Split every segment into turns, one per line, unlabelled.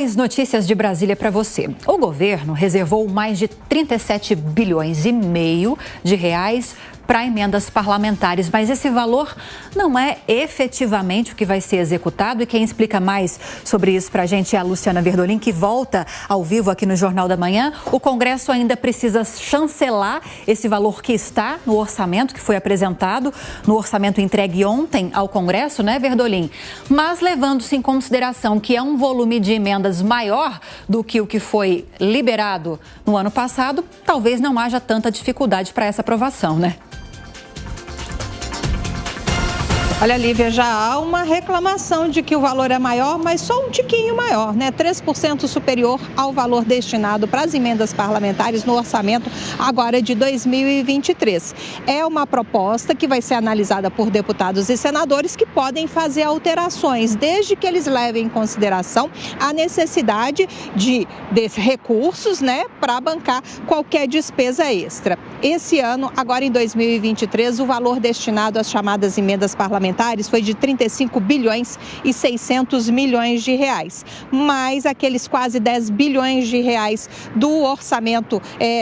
Notícias de Brasília para você. O governo reservou mais de 37 bilhões e meio de reais para emendas parlamentares, mas esse valor não é efetivamente o que vai ser executado. E quem explica mais sobre isso para a gente é a Luciana Verdolim, que volta ao vivo aqui no Jornal da Manhã. O Congresso ainda precisa chancelar esse valor que está no orçamento, que foi apresentado no orçamento entregue ontem ao Congresso, né, Verdolim? Mas levando-se em consideração que é um volume de emendas maior do que o que foi liberado no ano passado, talvez não haja tanta dificuldade para essa aprovação, né?
Olha, Lívia, já há uma reclamação de que o valor é maior, mas só um tiquinho maior, né? 3% superior ao valor destinado para as emendas parlamentares no orçamento agora de 2023. É uma proposta que vai ser analisada por deputados e senadores que podem fazer alterações, desde que eles levem em consideração a necessidade de recursos, né, para bancar qualquer despesa extra. Esse ano, agora em 2023, o valor destinado às chamadas emendas parlamentares foi de 35 bilhões e 600 milhões de reais. Mais aqueles quase 10 bilhões de reais do orçamento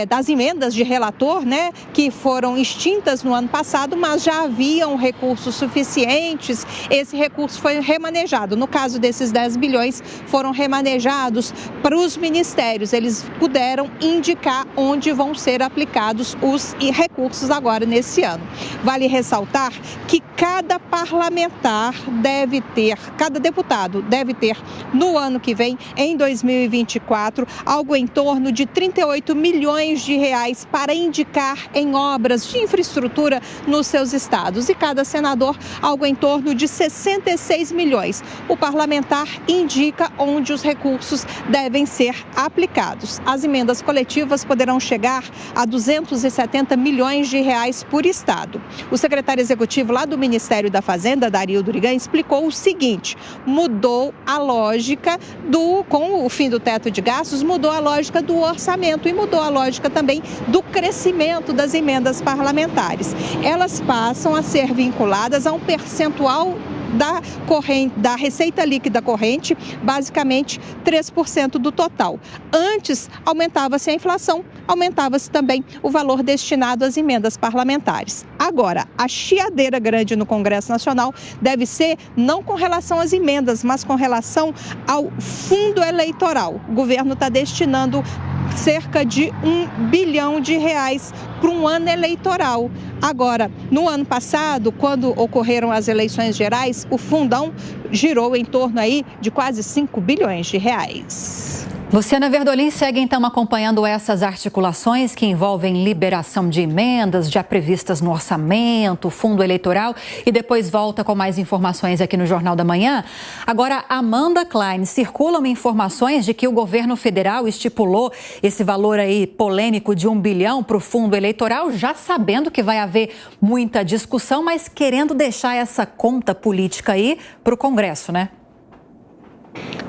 das emendas de relator, né, que foram extintas no ano passado, mas já haviam recursos suficientes. Esse recurso foi remanejado. No caso desses 10 bilhões, foram remanejados para os ministérios. Eles puderam indicar onde vão ser aplicados os recursos agora nesse ano. Vale ressaltar que cada parlamentar deve ter, cada deputado deve ter no ano que vem, em 2024, algo em torno de 38 milhões de reais para indicar em obras de infraestrutura nos seus estados. E cada senador, algo em torno de 66 milhões. O parlamentar indica onde os recursos devem ser aplicados. As emendas coletivas poderão chegar a 270 milhões de reais por estado. O secretário executivo lá do Ministério da Fazenda, Dario Durigan, explicou o seguinte: mudou a lógica com o fim do teto de gastos, mudou a lógica do orçamento e mudou a lógica também do crescimento das emendas parlamentares. Elas passam a ser vinculadas a um percentual da receita líquida corrente, basicamente 3% do total. Antes, aumentava-se a inflação, aumentava-se também o valor destinado às emendas parlamentares. Agora, a chiadeira grande no Congresso Nacional deve ser não com relação às emendas, mas com relação ao fundo eleitoral. O governo está destinando cerca de 1 bilhão de reais para um ano eleitoral. Agora, no ano passado, quando ocorreram as eleições gerais, o fundão girou em torno aí de quase 5 bilhões de reais.
Luciana Verdolim segue então acompanhando essas articulações que envolvem liberação de emendas já previstas no orçamento, fundo eleitoral, e depois volta com mais informações aqui no Jornal da Manhã. Agora, Amanda Klein, circulam informações de que o governo federal estipulou esse valor aí polêmico de 1 bilhão para o fundo eleitoral, já sabendo que vai haver muita discussão, mas querendo deixar essa conta política aí para o Congresso, né?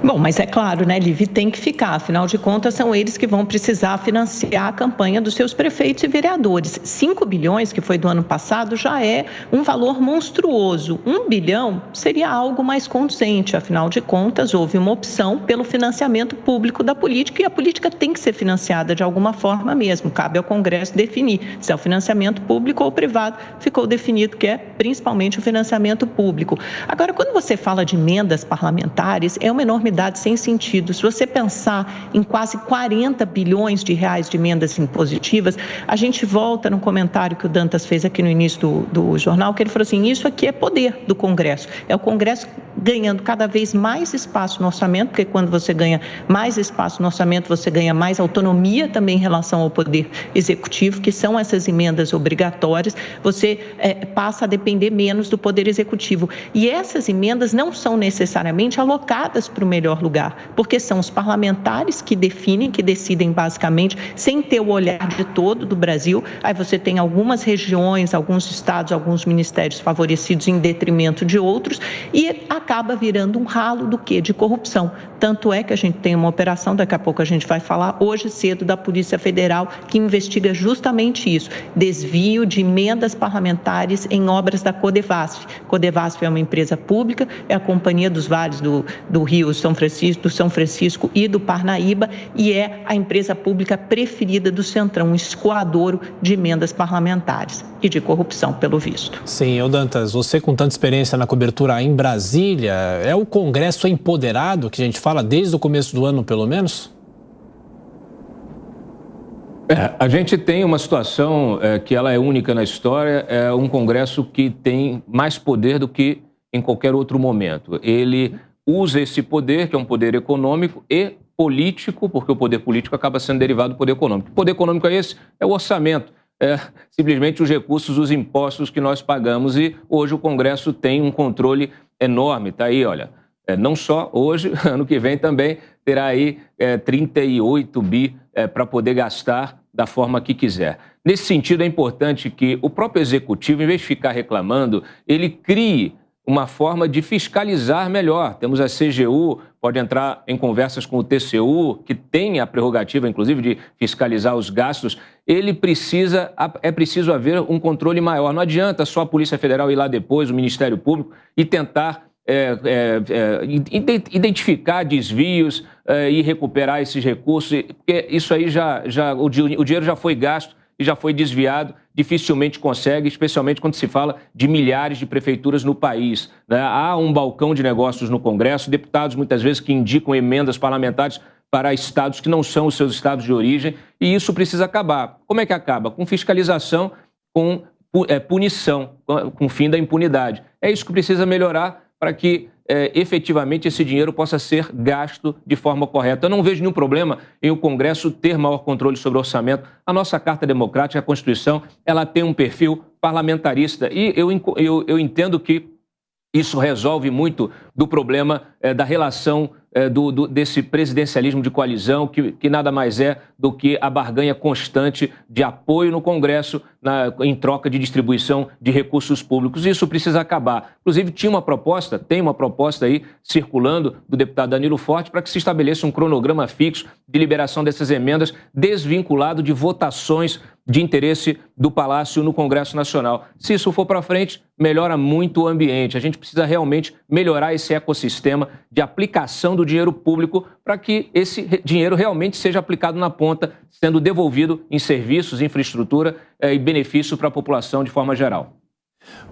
Bom, mas é claro, né, Livi, tem que ficar. Afinal de contas, são eles que vão precisar financiar a campanha dos seus prefeitos e vereadores. 5 bilhões, que foi do ano passado, já é um valor monstruoso. 1 bilhão seria algo mais condizente. Afinal de contas, houve uma opção pelo financiamento público da política e a política tem que ser financiada de alguma forma mesmo. Cabe ao Congresso definir se é o financiamento público ou privado. Ficou definido que é principalmente o financiamento público. Agora, quando você fala de emendas parlamentares, é uma enormidade sem sentido. Se você pensar em quase 40 bilhões de reais de emendas impositivas, a gente volta no comentário que o Dantas fez aqui no início do jornal, que ele falou assim, isso aqui é poder do Congresso. É o Congresso ganhando cada vez mais espaço no orçamento, porque quando você ganha mais espaço no orçamento, você ganha mais autonomia também em relação ao poder executivo, que são essas emendas obrigatórias, você passa a depender menos do poder executivo. E essas emendas não são necessariamente alocadas para o melhor lugar, porque são os parlamentares que definem, que decidem basicamente, sem ter o olhar de todo do Brasil. Aí você tem algumas regiões, alguns estados, alguns ministérios favorecidos em detrimento de outros e acaba virando um ralo do quê? De corrupção. Tanto é que a gente tem uma operação, daqui a pouco a gente vai falar, hoje cedo, da Polícia Federal, que investiga justamente isso, desvio de emendas parlamentares em obras da Codevasf. Codevasf é uma empresa pública, é a Companhia dos Vales do Rio, do São Francisco e do Parnaíba, e é a empresa pública preferida do Centrão, um escoadouro de emendas parlamentares e de corrupção, pelo visto.
Sim, Dantas, você com tanta experiência na cobertura em Brasília, é o Congresso empoderado que a gente fala desde o começo do ano, pelo menos?
A gente tem uma situação que ela é única na história, é um Congresso que tem mais poder do que em qualquer outro momento. Ele usa esse poder, que é um poder econômico e político, porque o poder político acaba sendo derivado do poder econômico. O poder econômico é esse? É o orçamento. É simplesmente os recursos, os impostos que nós pagamos, e hoje o Congresso tem um controle enorme. Está aí, olha, não só hoje, ano que vem também terá aí 38 bi para poder gastar da forma que quiser. Nesse sentido, é importante que o próprio Executivo, em vez de ficar reclamando, ele crie uma forma de fiscalizar melhor. Temos a CGU, pode entrar em conversas com o TCU, que tem a prerrogativa, inclusive, de fiscalizar os gastos. É preciso haver um controle maior. Não adianta só a Polícia Federal ir lá depois, o Ministério Público, e tentar identificar desvios e recuperar esses recursos, porque isso aí o dinheiro já foi gasto e já foi desviado, dificilmente consegue, especialmente quando se fala de milhares de prefeituras no país, né? Há um balcão de negócios no Congresso, deputados muitas vezes que indicam emendas parlamentares para estados que não são os seus estados de origem, e isso precisa acabar. Como é que acaba? Com fiscalização, com punição, com o fim da impunidade. É isso que precisa melhorar para que efetivamente esse dinheiro possa ser gasto de forma correta. Eu não vejo nenhum problema em o Congresso ter maior controle sobre o orçamento. A nossa Carta Democrática, a Constituição, ela tem um perfil parlamentarista, e eu entendo que isso resolve muito do problema da relação desse presidencialismo de coalizão, que nada mais é do que a barganha constante de apoio no Congresso em troca de distribuição de recursos públicos. Isso precisa acabar. Inclusive, tem uma proposta aí circulando do deputado Danilo Forte para que se estabeleça um cronograma fixo de liberação dessas emendas, desvinculado de votações de interesse do Palácio no Congresso Nacional. Se isso for para frente, melhora muito o ambiente. A gente precisa realmente melhorar esse ecossistema de aplicação do dinheiro público para que esse dinheiro realmente seja aplicado na ponta, sendo devolvido em serviços, infraestrutura e benefício para a população de forma geral.